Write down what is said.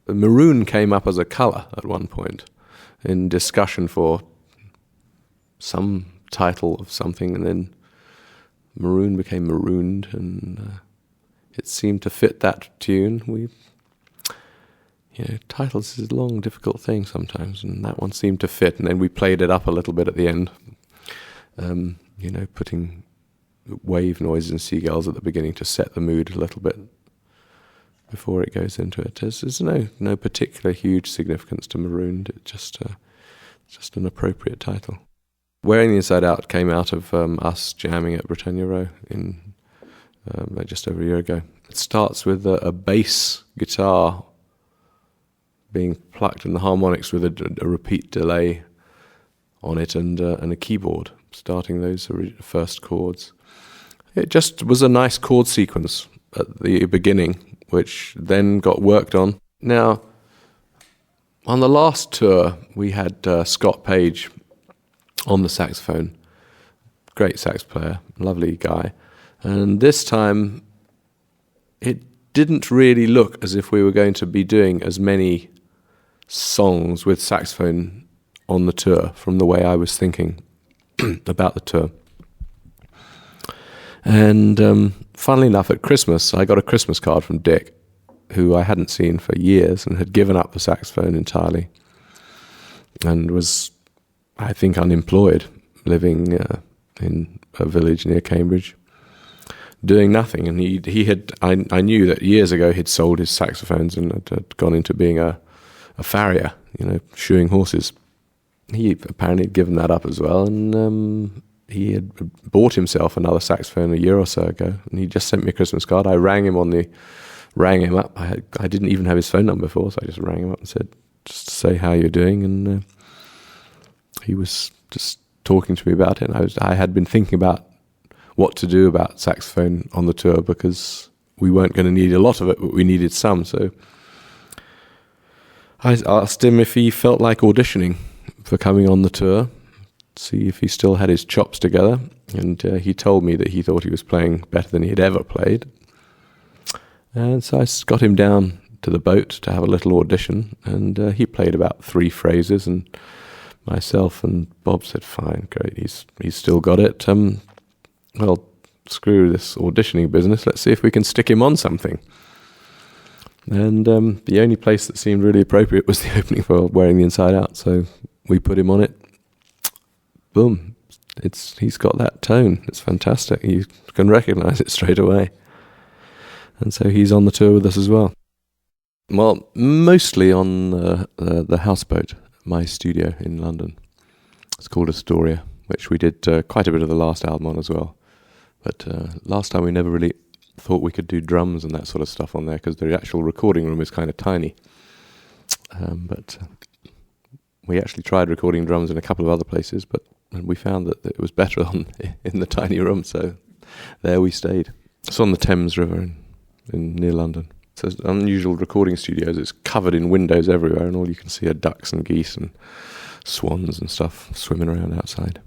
Maroon came up as a colour at one point in discussion for some title of something, and then maroon became marooned, and it seemed to fit that tune. Titles is a long, difficult thing sometimes, and that one seemed to fit, and then we played it up a little bit at the end, putting wave noises and seagulls at the beginning to set the mood a little bit before it goes into it. There's no particular huge significance to Marooned. It's just an appropriate title. Wearing the Inside Out came out of us jamming at Britannia Row in just over a year ago. It starts with a bass guitar being plucked and the harmonics with a repeat delay on it, and a keyboard starting those first chords. It just was a nice chord sequence at the beginning, which then got worked on. Now, on the last tour, we had Scott Page on the saxophone. Great sax player, lovely guy. And this time, it didn't really look as if we were going to be doing as many songs with saxophone on the tour from the way I was thinking about the tour. And funnily enough, at Christmas, I got a Christmas card from Dick, who I hadn't seen for years and had given up the saxophone entirely and was, I think, unemployed, living in a village near Cambridge, doing nothing. And I knew that years ago he'd sold his saxophones and had gone into being a farrier, shoeing horses. He apparently had given that up as well, and he had bought himself another saxophone a year or so ago, and he just sent me a Christmas card. I rang him up. I didn't even have his phone number before, so I just rang him up and said, just to say how you're doing, and he was just talking to me about it. And I had been thinking about what to do about saxophone on the tour, because we weren't going to need a lot of it, but we needed some. So I asked him if he felt like auditioning for coming on the tour, see if he still had his chops together, and he told me that he thought he was playing better than he had ever played. And so I got him down to the boat to have a little audition, and he played about 3 phrases, and myself and Bob said, fine, great, he's still got it. Well, screw this auditioning business, let's see if we can stick him on something. And the only place that seemed really appropriate was the opening for Wearing the Inside Out, so we put him on it. Boom. He's got that tone. It's fantastic. You can recognise it straight away. And so he's on the tour with us as well. Well, mostly on the houseboat, my studio in London. It's called Astoria, which we did quite a bit of the last album on as well. But last time we never really thought we could do drums and that sort of stuff on there, because the actual recording room is kind of tiny. But we actually tried recording drums in a couple of other places, but we found that it was better in the tiny room, so there we stayed. It's on the Thames River in near London. So it's unusual recording studios. It's covered in windows everywhere, and all you can see are ducks and geese and swans and stuff swimming around outside.